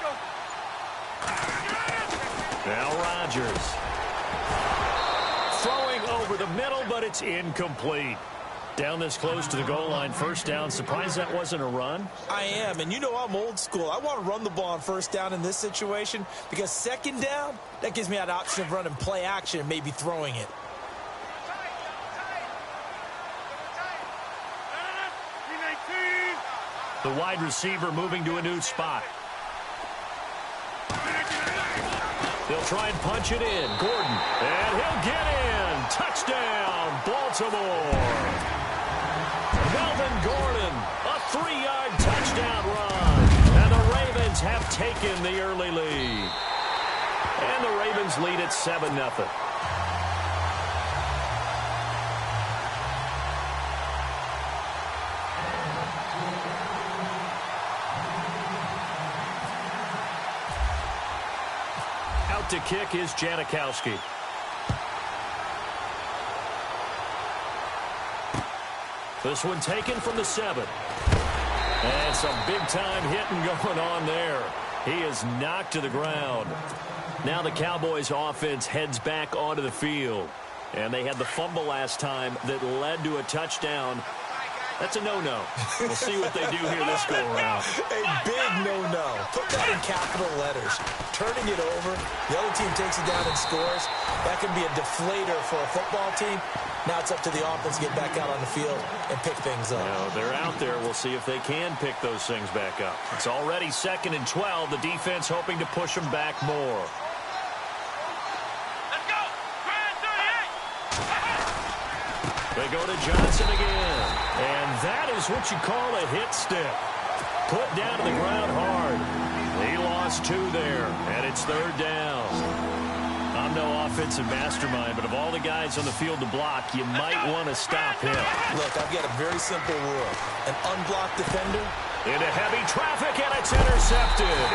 Go. Now Rodgers. Throwing over the middle, but it's incomplete. Down this close to the goal line, first down. Surprised that wasn't a run? I am, and you know I'm old school. I want to run the ball on first down in this situation because second down, that gives me an option of running play action and maybe throwing it. The wide receiver moving to a new spot. They'll try and punch it in. Gordon, and he'll get in. Touchdown, Baltimore. Melvin Gordon, a 3-yard touchdown run. And the Ravens have taken the early lead. And the Ravens lead at 7-0. Out to kick is Janikowski. This one taken from the 7. And some big-time hitting going on there. He is knocked to the ground. Now the Cowboys' offense heads back onto the field. And they had the fumble last time that led to a touchdown. That's a no-no. We'll see what they do here this go-around. A big no-no. Put that in capital letters. Turning it over, the other team takes it down and scores. That can be a deflator for a football team. Now it's up to the offense to get back out on the field and pick things up. They're out there. We'll see if they can pick those things back up. It's already 2nd and 12. The defense hoping to push them back more. Let's go! They go to Johnson again. And that is what you call a hit stick. Put down to the ground hard. He lost 2 there, and it's 3rd down. I'm no offensive mastermind, but of all the guys on the field to block, you might want to stop him. Look, I've got a very simple rule. An unblocked defender. Into heavy traffic, and it's intercepted.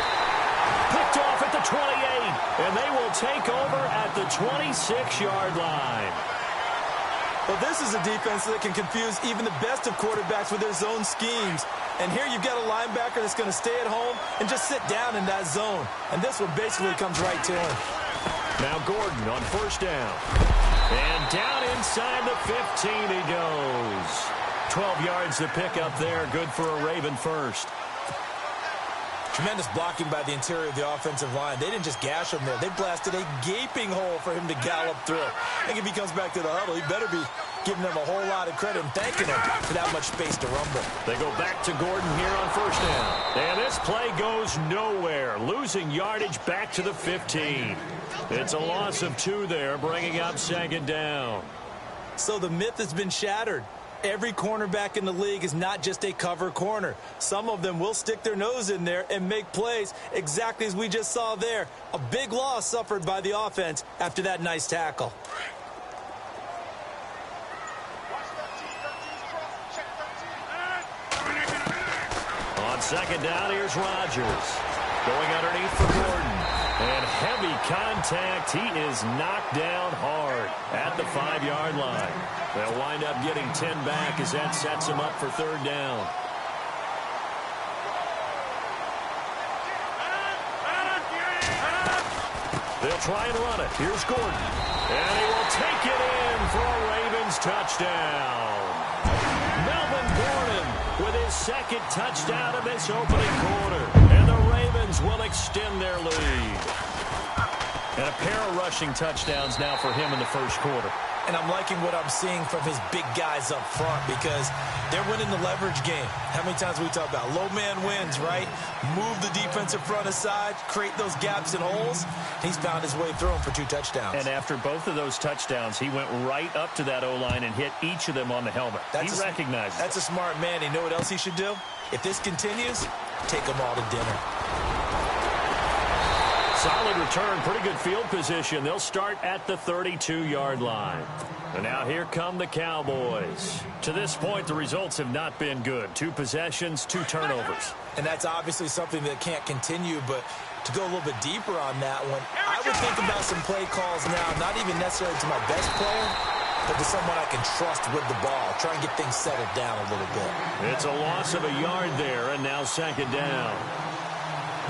Picked off at the 28, and they will take over at the 26-yard line. Well, this is a defense that can confuse even the best of quarterbacks with their zone schemes. And here you've got a linebacker that's going to stay at home and just sit down in that zone. And this one basically comes right to him. Now Gordon on first down. And down inside the 15 he goes. 12 yards to pick up there. Good for a Raven first. Tremendous blocking by the interior of the offensive line. They didn't just gash him there. They blasted a gaping hole for him to gallop through. I think if he comes back to the huddle, he better be giving them a whole lot of credit and thanking him for that much space to rumble. They go back to Gordon here on first down. And this play goes nowhere. Losing yardage back to the 15. It's a loss of 2 there, bringing up 2nd down. So the myth has been shattered. Every cornerback in the league is not just a cover corner. Some of them will stick their nose in there and make plays exactly as we just saw there. A big loss suffered by the offense after that nice tackle. On 2nd down, here's Rodgers. Going underneath for Gordon. And heavy contact. He is knocked down hard at the 5-yard line. They'll wind up getting 10 back as that sets him up for 3rd down. They'll try and run it. Here's Gordon. And he will take it in for a Ravens touchdown. Melvin Gordon with his 2nd touchdown of this opening quarter. And the Ravens will extend their lead. And a pair of rushing touchdowns now for him in the first quarter. And I'm liking what I'm seeing from his big guys up front because they're winning the leverage game. How many times we talk about low man wins, right? Move the defensive front aside, create those gaps and holes. He's found his way through them for 2 touchdowns. And after both of those touchdowns, he went right up to that O-line and hit each of them on the helmet. He recognized it. That's a smart man. You know what else he should do? If this continues, take them all to dinner. Solid return, pretty good field position. They'll start at the 32-yard line. And now here come the Cowboys. To this point, the results have not been good. 2 possessions, 2 turnovers. And that's obviously something that can't continue, but to go a little bit deeper on that one, I would think about some play calls now, not even necessarily to my best player, but to someone I can trust with the ball. Try and get things settled down a little bit. It's a loss of a yard there, and now 2nd down.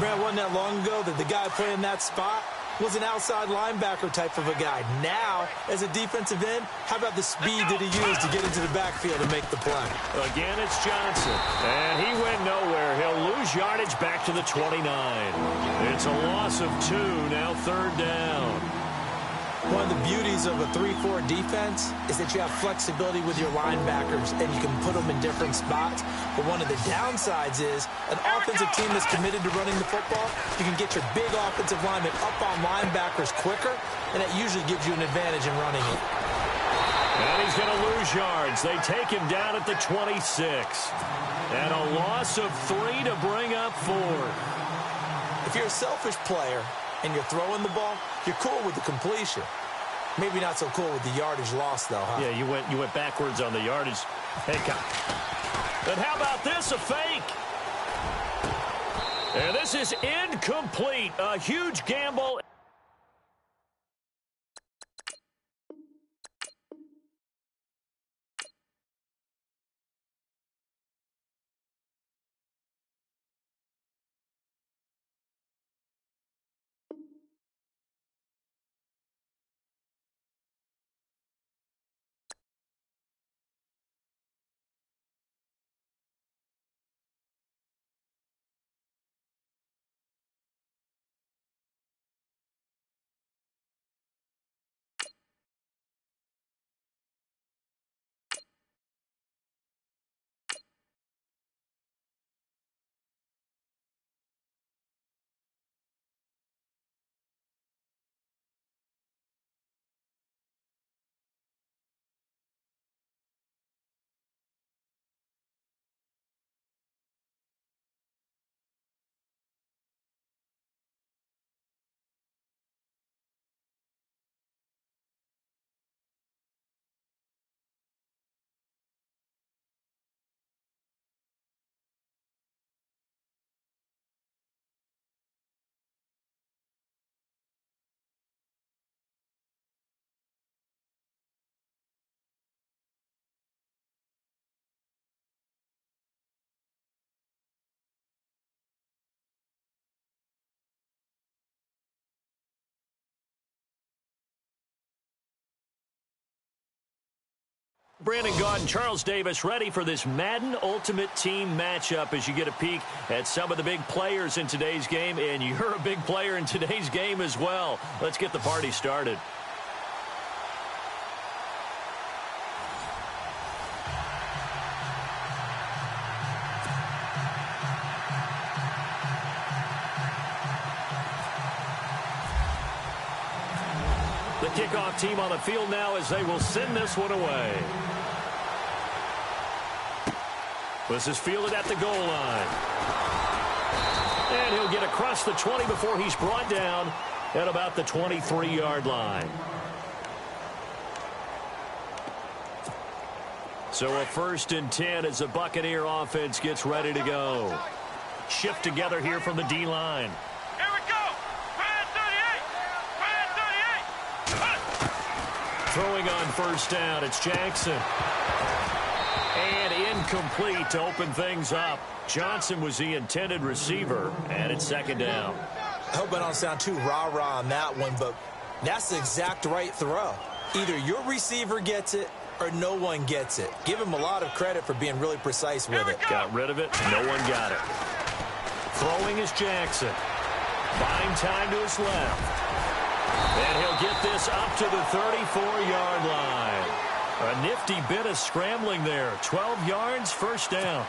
Man, wasn't that long ago that the guy playing that spot was an outside linebacker type of a guy. Now, as a defensive end, how about the speed that he used to get into the backfield and make the play? Again, it's Johnson. And he went nowhere. He'll lose yardage back to the 29. It's a loss of 2, now 3rd down. One of the beauties of a 3-4 defense is that you have flexibility with your linebackers and you can put them in different spots. But one of the downsides is an offensive team that's committed to running the football, you can get your big offensive linemen up on linebackers quicker, and that usually gives you an advantage in running it. And he's going to lose yards. They take him down at the 26. And a loss of 3 to bring up 4. If you're a selfish player and you're throwing the ball, you're cool with the completion. Maybe not so cool with the yardage loss, though, huh? Yeah, you went backwards on the yardage. Hey, but how about this, a fake? And this is incomplete. A huge gamble. Brandon Gaudin and Charles Davis ready for this Madden Ultimate Team matchup as you get a peek at some of the big players in today's game, and you're a big player in today's game as well. Let's get the party started. The kickoff team on the field now as they will send this one away. This is fielded at the goal line. And he'll get across the 20 before he's brought down at about the 23-yard line. So a 1st and 10 as the Buccaneer offense gets ready to go. Shift together here from the D-line. Here we go. Brand 38. Brand 38. Throwing on 1st down, it's Jackson. And incomplete to open things up. Johnson was the intended receiver, and it's 2nd down. I hope I don't sound too rah-rah on that one, but that's the exact right throw. Either your receiver gets it or no one gets it. Give him a lot of credit for being really precise with it. Got rid of it. No one got it. Throwing is Jackson. Buying time to his left. And he'll get this up to the 34-yard line. A nifty bit of scrambling there. 12 yards, 1st down.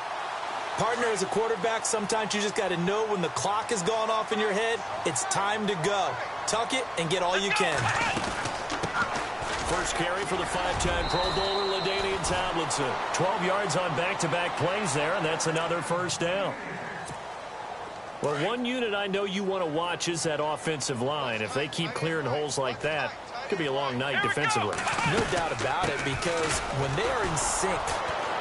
Partner, as a quarterback, sometimes you just got to know when the clock has gone off in your head, it's time to go. Tuck it and get all you can. First carry for the 5-time Pro Bowler, LaDainian Tomlinson. 12 yards on back-to-back plays there, and that's another 1st down. Well, one unit I know you want to watch is that offensive line. If they keep clearing holes like that, it could be a long night defensively. No doubt about it, because when they are in sync,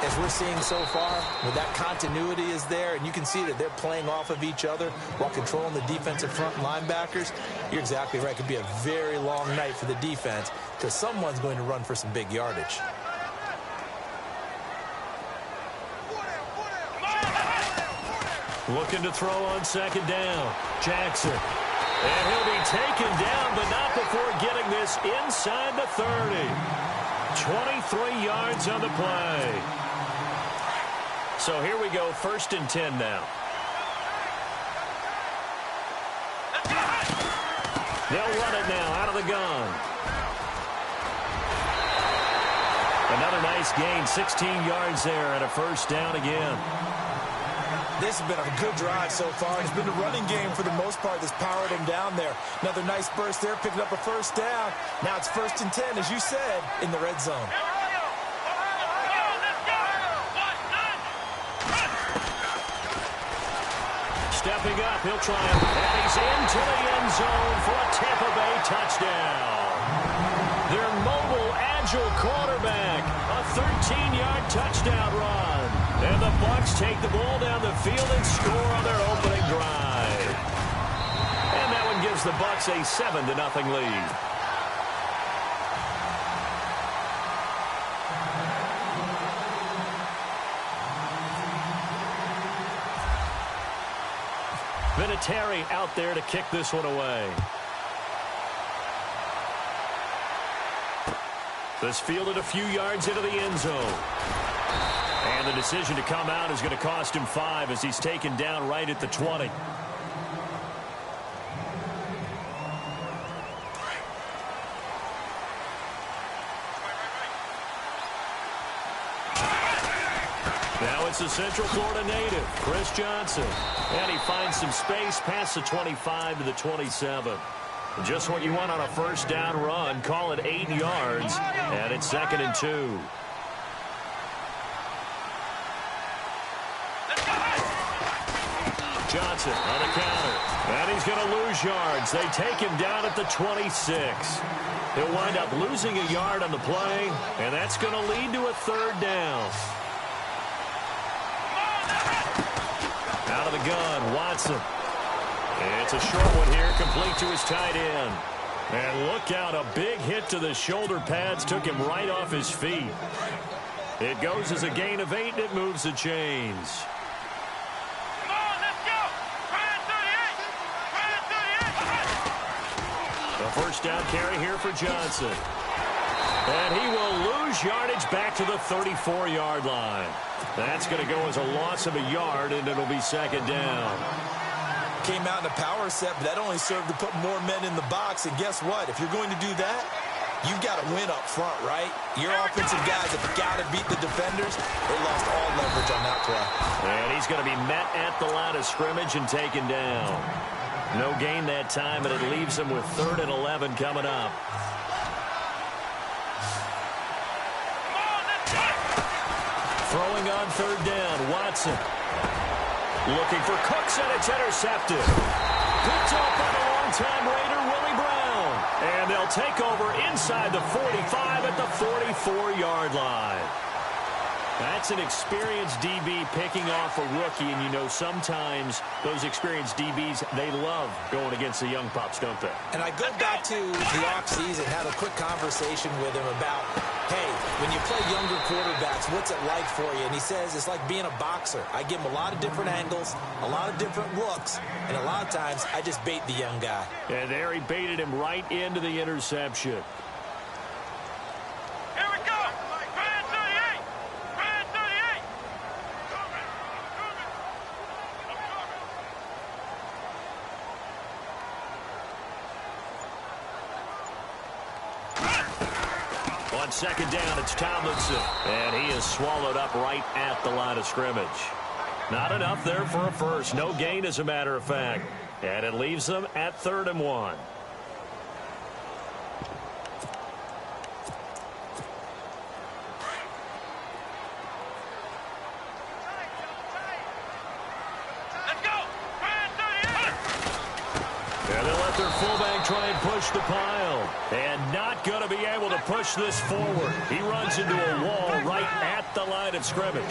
as we're seeing so far, when that continuity is there, and you can see that they're playing off of each other while controlling the defensive front linebackers, you're exactly right. It could be a very long night for the defense because someone's going to run for some big yardage. Looking to throw on 2nd down. Jackson. And he'll be taken down, but not before getting this inside the 30. 23 yards on the play. So here we go, 1st and 10 now. They'll run it now out of the gun. Another nice gain, 16 yards there, and a 1st down again. This has been a good drive so far. It's been the running game for the most part that's powered him down there. Another nice burst there, picking up a 1st down. Now it's 1st and 10, as you said, in the red zone. Stepping up, he'll try him. And he's into the end zone for a Tampa Bay touchdown. Their mobile, agile quarterback, a 13-yard touchdown run. And the Bucs take the ball down the field and score on their opening drive. And that one gives the Bucs a 7-0 lead. Vinatieri out there to kick this one away. This fielded a few yards into the end zone. And the decision to come out is going to cost him 5 as he's taken down right at the 20. Now it's the Central Florida native, Chris Johnson. And he finds some space past the 25 to the 27. Just what you want on a 1st down run. Call it 8 yards. And it's 2nd and 2. Johnson on the counter. And he's going to lose yards. They take him down at the 26. He'll wind up losing a yard on the play. And that's going to lead to a 3rd down. Out of the gun, Watson. It's a short one here, complete to his tight end. And look out, a big hit to the shoulder pads took him right off his feet. It goes as a gain of 8, and it moves the chains. Come on, let's go! A 1st down carry here for Johnson. And he will lose yardage back to the 34-yard line. That's going to go as a loss of a yard, and it'll be 2nd down. Came out in a power set, but that only served to put more men in the box. And guess what? If you're going to do that, you've got to win up front, right? Your offensive guys have got to beat the defenders. They lost all leverage on that play. And he's going to be met at the line of scrimmage and taken down. No gain that time, and it leaves him with 3rd and 11 coming up. Throwing on 3rd down, Watson. Looking for Cooks, and it's intercepted. Picked up by the longtime Raider, Willie Brown. And they'll take over inside the 45 at the 44-yard line. That's an experienced DB picking off a rookie, and you know sometimes those experienced DBs, they love going against the young pups, don't they? And I go back to the offseason, had a quick conversation with him about, hey, when you play younger quarterbacks, what's it like for you? And he says it's like being a boxer. I give him a lot of different angles, a lot of different looks, and a lot of times I just bait the young guy. And there he baited him right into the interception. Here we go! Brand 38! Brand 38! On 2nd down, it's Tomlinson. And he is swallowed up right at the line of scrimmage. Not enough there for a 1st. No gain, as a matter of fact. And it leaves them at 3rd and 1. Let's go! Brand 38! And they'll let their fullback try and push the pile. And not going to be able to push this forward. He runs into a wall right at the line of scrimmage.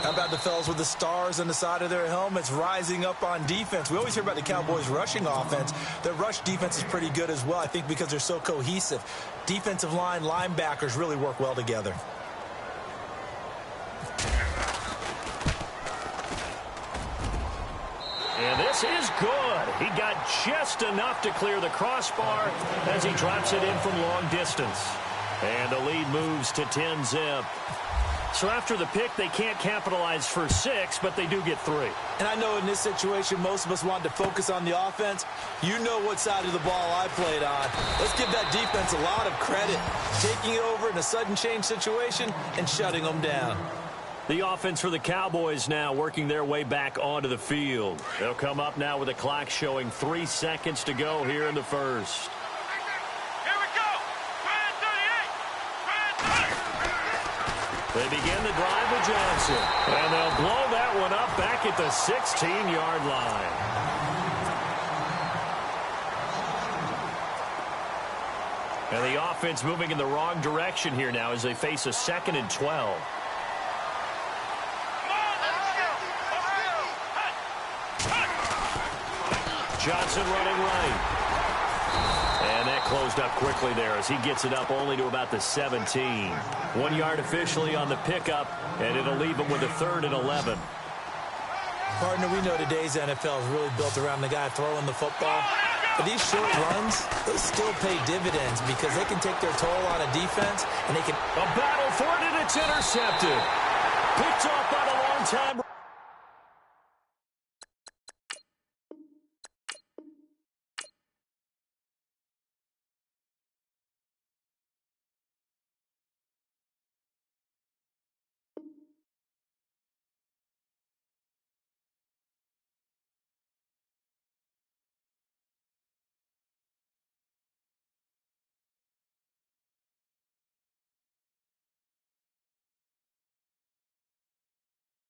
How about the fellas with the stars on the side of their helmets rising up on defense? We always hear about the Cowboys' rushing offense. Their rush defense is pretty good as well, I think, because they're so cohesive. Defensive line, linebackers really work well together. And this This is good. He got just enough to clear the crossbar as he drops it in from long distance. And the lead moves to 10-zip. So after the pick, they can't capitalize for 6, but they do get 3. And I know in this situation, most of us want to focus on the offense. You know what side of the ball I played on. Let's give that defense a lot of credit, taking it over in a sudden change situation and shutting them down. The offense for the Cowboys now working their way back onto the field. They'll come up now with a clock showing 3 seconds to go here in the first. Here we go. 38. They begin the drive with Johnson. And they'll blow that one up back at the 16-yard line. And the offense moving in the wrong direction here now as they face a 2nd and 12. Johnson running right. And that closed up quickly there as he gets it up only to about the 17. 1 yard officially on the pickup, and it'll leave him with a 3rd and 11. Partner, we know today's NFL is really built around the guy throwing the football. But these short runs, they still pay dividends because they can take their toll on a defense, and they can... A battle for it, and it's intercepted. Picked off by the long-time...